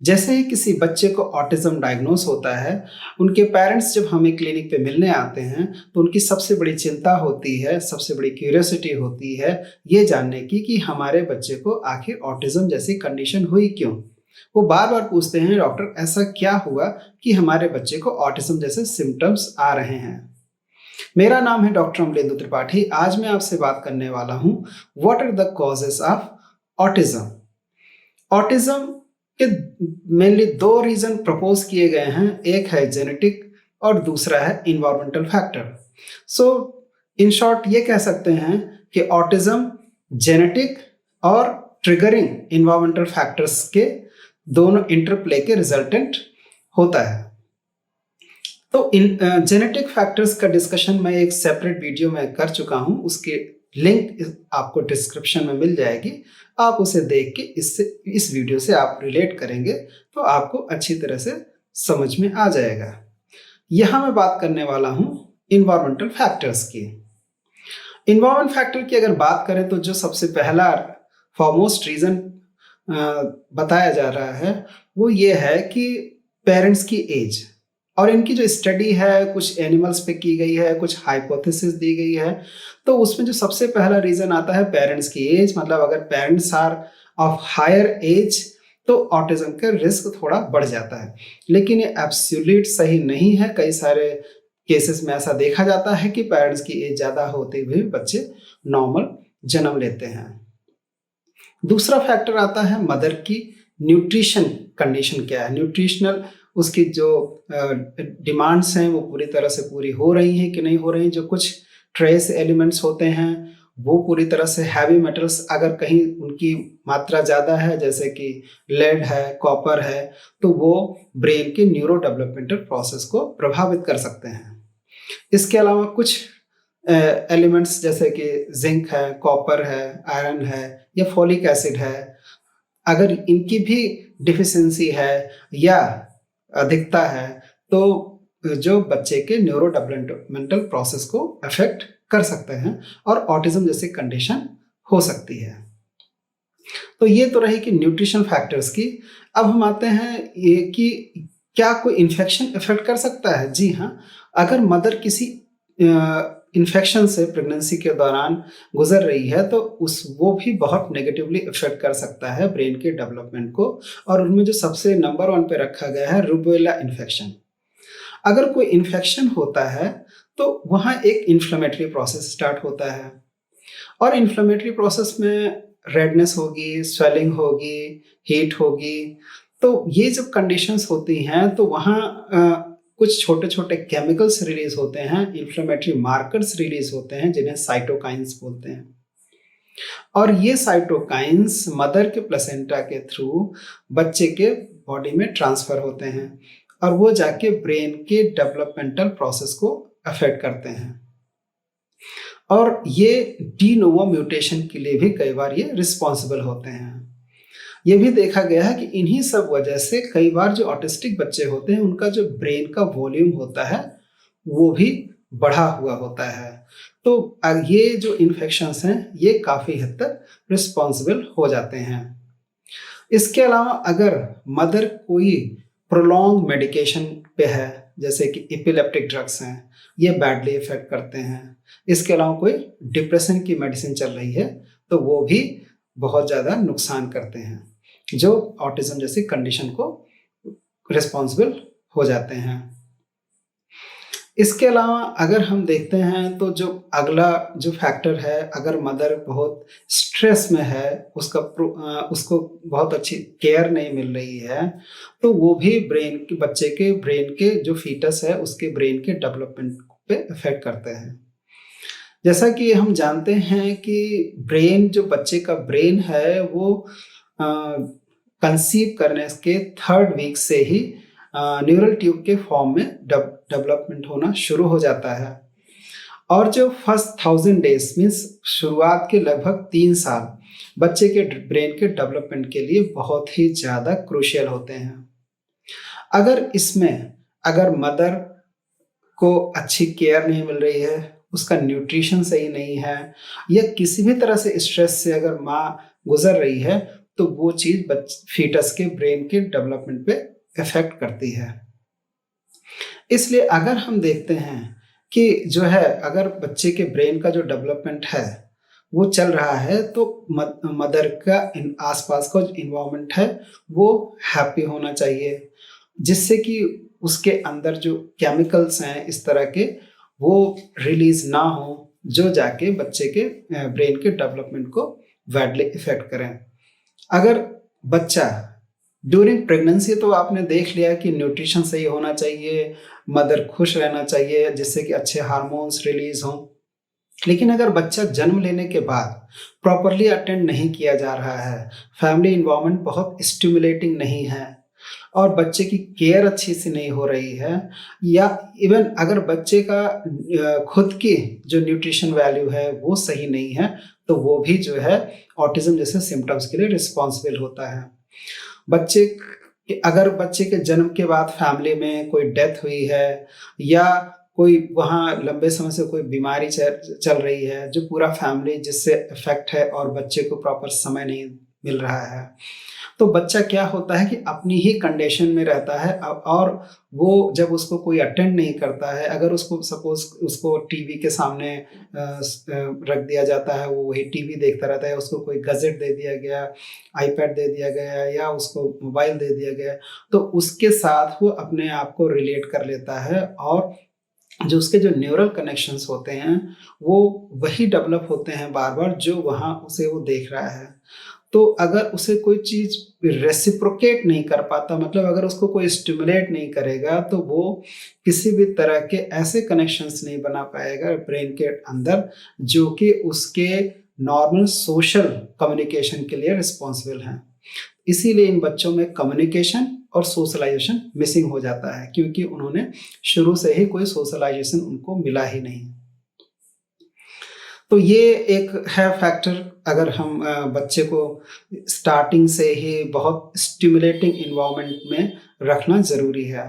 जैसे ही किसी बच्चे को ऑटिज्म डायग्नोस होता है, उनके पेरेंट्स जब हमें क्लिनिक पे मिलने आते हैं, तो उनकी सबसे बड़ी चिंता होती है, सबसे बड़ी क्यूरियोसिटी होती है ये जानने की कि हमारे बच्चे को आखिर ऑटिज्म जैसी कंडीशन हुई क्यों? वो बार-बार पूछते हैं, डॉक्टर ऐसा क्या हुआ कि हमारे बच्चे को ऑटिज्म जैसे सिम्पटम्स आ रहे हैं? मेरा नाम है डॉक्टर अमलेंदु त्रिपाठी। आज मैं आपसे बात करने वाला हूँ, what are the causes of autism? Autism के मेनली 2 रीज़न प्रपोज़ किए गए हैं, एक है जेनेटिक और दूसरा है environmental factor. So in short ये कह सकते हैं कि ऑटिज्म जेनेटिक और ट्रिगरिंग एनवायरमेंटल फैक्टर्स के दोनों इंटरप्ले के रिजल्टेंट होता है। तो इन जेनेटिक फैक्टर्स का डिस्कशन मैं एक सेपरेट वीडियो में कर चुका हूँ, उसकी लिंक आपको डिस्क्रिप्शन में मिल जाएगी। आप उसे देख के इस वीडियो से आप रिलेट करेंगे तो आपको अच्छी तरह से समझ में आ जाएगा। यहाँ मैं बात करने वाला हूँ इन्वायरमेंटल फैक्टर्स की। इन्वायरमेंट फैक्टर की अगर बात करें तो जो सबसे पहला फॉरमोस्ट रीज़न बताया जा रहा है वो ये है कि पेरेंट्स की एज। और इनकी जो स्टडी है कुछ एनिमल्स पे की गई है, कुछ हाइपोथेसिस दी गई है, तो उसमें जो सबसे पहला रीज़न आता है पेरेंट्स की एज। मतलब अगर parents are of higher age तो ऑटिज्म का रिस्क थोड़ा बढ़ जाता है, लेकिन ये एब्सोल्यूट सही नहीं है। कई सारे केसेस में ऐसा देखा जाता है कि पेरेंट्स की एज ज़्यादा होते हुए बच्चे नॉर्मल जन्म लेते हैं। दूसरा फैक्टर आता है मदर की न्यूट्रिशन कंडीशन क्या है, न्यूट्रिशनल उसकी जो डिमांड्स हैं वो पूरी तरह से पूरी हो रही हैं कि नहीं हो रही। जो कुछ ट्रेस एलिमेंट्स होते हैं वो पूरी तरह से, हैवी मेटल्स अगर कहीं उनकी मात्रा ज़्यादा है जैसे कि लेड है, कॉपर है, तो वो ब्रेन के न्यूरो डेवलपमेंटल प्रोसेस को प्रभावित कर सकते हैं। इसके अलावा कुछ एलिमेंट्स जैसे कि जिंक है, कॉपर है, आयरन है या फोलिक एसिड है, अगर इनकी भी डिफिशियंसी है या अधिकता है तो जो बच्चे के न्यूरो डेवलपमेंटल प्रोसेस को अफेक्ट कर सकते हैं और ऑटिज्म जैसी कंडीशन हो सकती है। तो ये तो रही कि न्यूट्रिशन फैक्टर्स की। अब हम आते हैं ये कि क्या कोई इन्फेक्शन अफेक्ट कर सकता है? जी हाँ, अगर मदर किसी इन्फेक्शन से प्रेगनेंसी के दौरान गुजर रही है तो वो भी बहुत नेगेटिवली इफेक्ट कर सकता है ब्रेन के डेवलपमेंट को। और उनमें जो सबसे नंबर 1 पे रखा गया है रूबेला इन्फेक्शन। अगर कोई इन्फेक्शन होता है तो वहाँ एक इन्फ्लेमेटरी प्रोसेस स्टार्ट होता है और इन्फ्लेमेटरी प्रोसेस में रेडनेस होगी, स्वेलिंग होगी, हीट होगी। तो ये जब कंडीशंस होती हैं तो वहाँ कुछ छोटे-छोटे केमिकल्स रिलीज होते हैं, इन्फ्लेमेटरी मार्कर्स रिलीज होते हैं जिन्हें साइटोकाइन्स बोलते हैं। और ये साइटोकाइन्स मदर के प्लेसेंटा के थ्रू बच्चे के बॉडी में ट्रांसफर होते हैं और वो जाके ब्रेन के डेवलपमेंटल प्रोसेस को अफेक्ट करते हैं। और ये डी नोवो म्यूटेशन के लिए भी कई बार ये रिस्पॉन्सिबल होते हैं। ये भी देखा गया है कि इन्हीं सब वजह से कई बार जो ऑटिस्टिक बच्चे होते हैं उनका जो ब्रेन का वॉल्यूम होता है वो भी बढ़ा हुआ होता है। तो ये जो इन्फेक्शंस हैं ये काफ़ी हद तक रिस्पॉन्सिबल हो जाते हैं। इसके अलावा अगर मदर कोई प्रोलॉन्ग मेडिकेशन पे है जैसे कि एपिलेप्टिक ड्रग्स हैं, ये बैडली इफेक्ट करते हैं। इसके अलावा कोई डिप्रेशन की मेडिसिन चल रही है तो वो भी बहुत ज़्यादा नुकसान करते हैं, जो ऑटिज्म जैसी कंडीशन को रिस्पॉन्सिबल हो जाते हैं। इसके अलावा अगर हम देखते हैं तो जो अगला जो फैक्टर है, अगर मदर बहुत स्ट्रेस में है, उसको बहुत अच्छी केयर नहीं मिल रही है, तो वो भी बच्चे के ब्रेन के जो फीटस है उसके ब्रेन के डेवलपमेंट पे इफेक्ट करते हैं। जैसा कि हम जानते हैं कि ब्रेन, जो बच्चे का ब्रेन है वो कंसीव करने के 3rd वीक से ही न्यूरल ट्यूब के फॉर्म में डेवलपमेंट होना शुरू हो जाता है। और जो फर्स्ट 1000 डेज मीन्स शुरुआत के लगभग 3 साल बच्चे के ब्रेन के डेवलपमेंट के लिए बहुत ही ज़्यादा क्रूशियल होते हैं। अगर मदर को अच्छी केयर नहीं मिल रही है, उसका न्यूट्रिशन सही नहीं है या किसी भी तरह से स्ट्रेस से अगर माँ गुजर रही है तो वो चीज़ फीटस के ब्रेन के डेवलपमेंट पे इफ़ेक्ट करती है। इसलिए अगर हम देखते हैं कि जो है अगर बच्चे के ब्रेन का जो डेवलपमेंट है वो चल रहा है तो मदर का आसपास का जो इन्वायरमेंट है वो हैप्पी होना चाहिए, जिससे कि उसके अंदर जो केमिकल्स हैं इस तरह के वो रिलीज ना हो जो जाके बच्चे के ब्रेन के डेवलपमेंट को बैडली इफेक्ट करें। अगर बच्चा ड्यूरिंग प्रेगनेंसी तो आपने देख लिया कि न्यूट्रिशन सही होना चाहिए, मदर खुश रहना चाहिए जिससे कि अच्छे हार्मोन्स रिलीज हों। लेकिन अगर बच्चा जन्म लेने के बाद प्रॉपरली अटेंड नहीं किया जा रहा है, फैमिली इन्वायरमेंट बहुत स्टिमुलेटिंग नहीं है और बच्चे की केयर अच्छी से नहीं हो रही है, या इवन अगर बच्चे का खुद की जो न्यूट्रिशन वैल्यू है वो सही नहीं है, तो वो भी जो है ऑटिज्म जैसे सिम्टम्स के लिए रिस्पॉन्सिबल होता है। अगर बच्चे के जन्म के बाद फैमिली में कोई डेथ हुई है या कोई वहाँ लंबे समय से कोई बीमारी चल रही है जो पूरा फैमिली जिससे इफेक्ट है और बच्चे को प्रॉपर समय नहीं मिल रहा है, तो बच्चा क्या होता है कि अपनी ही कंडीशन में रहता है और वो जब उसको कोई अटेंड नहीं करता है, अगर उसको सपोज उसको टीवी के सामने रख दिया जाता है, वो वही टीवी देखता रहता है, उसको कोई गजेट दे दिया गया, आईपैड दे दिया गया या उसको मोबाइल दे दिया गया, तो उसके साथ वो अपने आप को रिलेट कर लेता है और जो उसके जो न्यूरल कनेक्शंस होते हैं वो वही डेवलप होते हैं बार बार जो वहाँ उसे वो देख रहा है। तो अगर उसे कोई चीज़ रेसिप्रोकेट नहीं कर पाता, मतलब अगर उसको कोई स्टिमुलेट नहीं करेगा, तो वो किसी भी तरह के ऐसे कनेक्शंस नहीं बना पाएगा ब्रेन के अंदर जो कि उसके नॉर्मल सोशल कम्युनिकेशन के लिए रिस्पॉन्सिबल हैं। इसीलिए इन बच्चों में कम्युनिकेशन और सोशलाइजेशन मिसिंग हो जाता है, क्योंकि उन्होंने शुरू से ही कोई सोशलाइजेशन उनको मिला ही नहीं। तो ये एक है फैक्टर, अगर हम बच्चे को स्टार्टिंग से ही बहुत स्टिमुलेटिंग इन्वायरमेंट में रखना ज़रूरी है।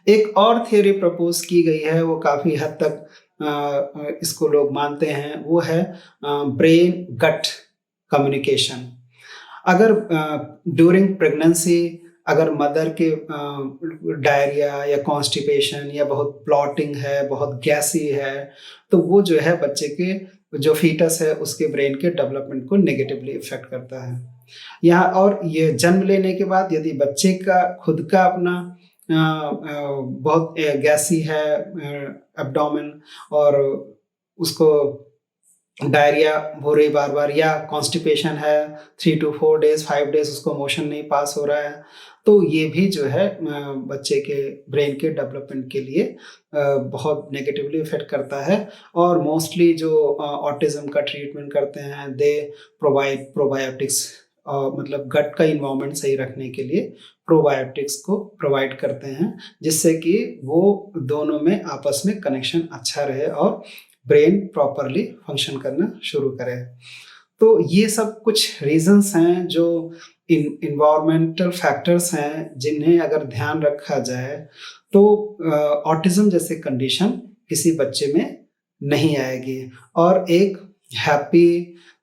एक और थियरी प्रपोज की गई है, वो काफ़ी हद तक इसको लोग मानते हैं, वो है ब्रेन गट कम्युनिकेशन। अगर ड्यूरिंग प्रेगनेंसी अगर मदर के डायरिया या कॉन्स्टिपेशन या बहुत ब्लॉटिंग है, बहुत गैसी है, तो वो जो है बच्चे के जो फीटस है उसके ब्रेन के डेवलपमेंट को नेगेटिवली इफेक्ट करता है। यहाँ और ये जन्म लेने के बाद यदि बच्चे का खुद का अपना बहुत गैसी है एब्डोमेन और उसको डायरिया हो रही बार बार या कॉन्स्टिपेशन है, 3 to 4 डेज 5 डेज उसको मोशन नहीं पास हो रहा है, तो ये भी जो है बच्चे के ब्रेन के डेवलपमेंट के लिए बहुत नेगेटिवली इफेक्ट करता है। और मोस्टली जो ऑटिज्म का ट्रीटमेंट करते हैं दे प्रोवाइड प्रोबायोटिक्स, मतलब गट का इन्वायरमेंट सही रखने के लिए प्रोबायोटिक्स को प्रोवाइड करते हैं, जिससे कि वो दोनों में आपस में कनेक्शन अच्छा रहे और ब्रेन प्रॉपरली फंक्शन करना शुरू करे। तो ये सब कुछ रीजंस हैं जो इन्वायरमेंटल फैक्टर्स हैं जिन्हें अगर ध्यान रखा जाए तो ऑटिज्म जैसे कंडीशन किसी बच्चे में नहीं आएगी और एक हैप्पी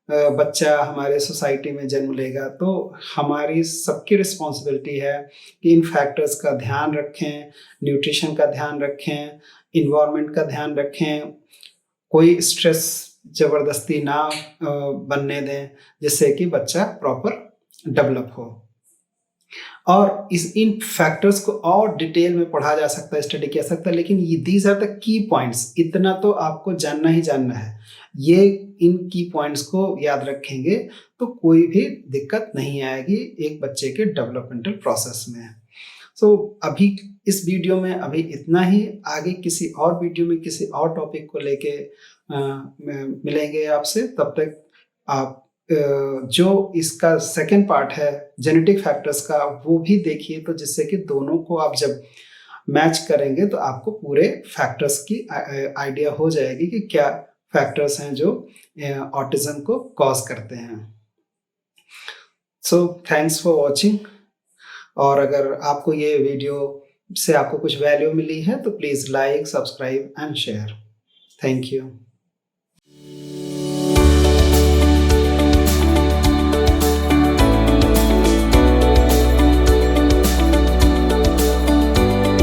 बच्चा हमारे सोसाइटी में जन्म लेगा। तो हमारी सबकी रिस्पॉन्सिबिलिटी है कि इन फैक्टर्स का ध्यान रखें, न्यूट्रिशन का ध्यान रखें, इन्वायरमेंट का ध्यान रखें, कोई स्ट्रेस ज़बरदस्ती ना बनने दें, जिससे कि बच्चा प्रॉपर डेवलप हो। और इन फैक्टर्स को और डिटेल में पढ़ा जा सकता है, स्टडी किया सकता है, लेकिन ये these are the key points, इतना तो आपको जानना ही जानना है। ये इन की पॉइंट्स को याद रखेंगे तो कोई भी दिक्कत नहीं आएगी एक बच्चे के डेवलपमेंटल प्रोसेस में। सो अभी इस वीडियो में अभी इतना ही। आगे किसी और वीडियो में किसी और टॉपिक को लेके मिलेंगे आपसे। तब तक आप जो इसका सेकेंड पार्ट है जेनेटिक फैक्टर्स का वो भी देखिए, तो जिससे कि दोनों को आप जब मैच करेंगे तो आपको पूरे फैक्टर्स की आइडिया हो जाएगी कि क्या फैक्टर्स हैं जो ऑटिज्म को कॉज करते हैं। So thanks for watching. और अगर आपको ये वीडियो से आपको कुछ वैल्यू मिली है तो please like, subscribe and share. Thank you.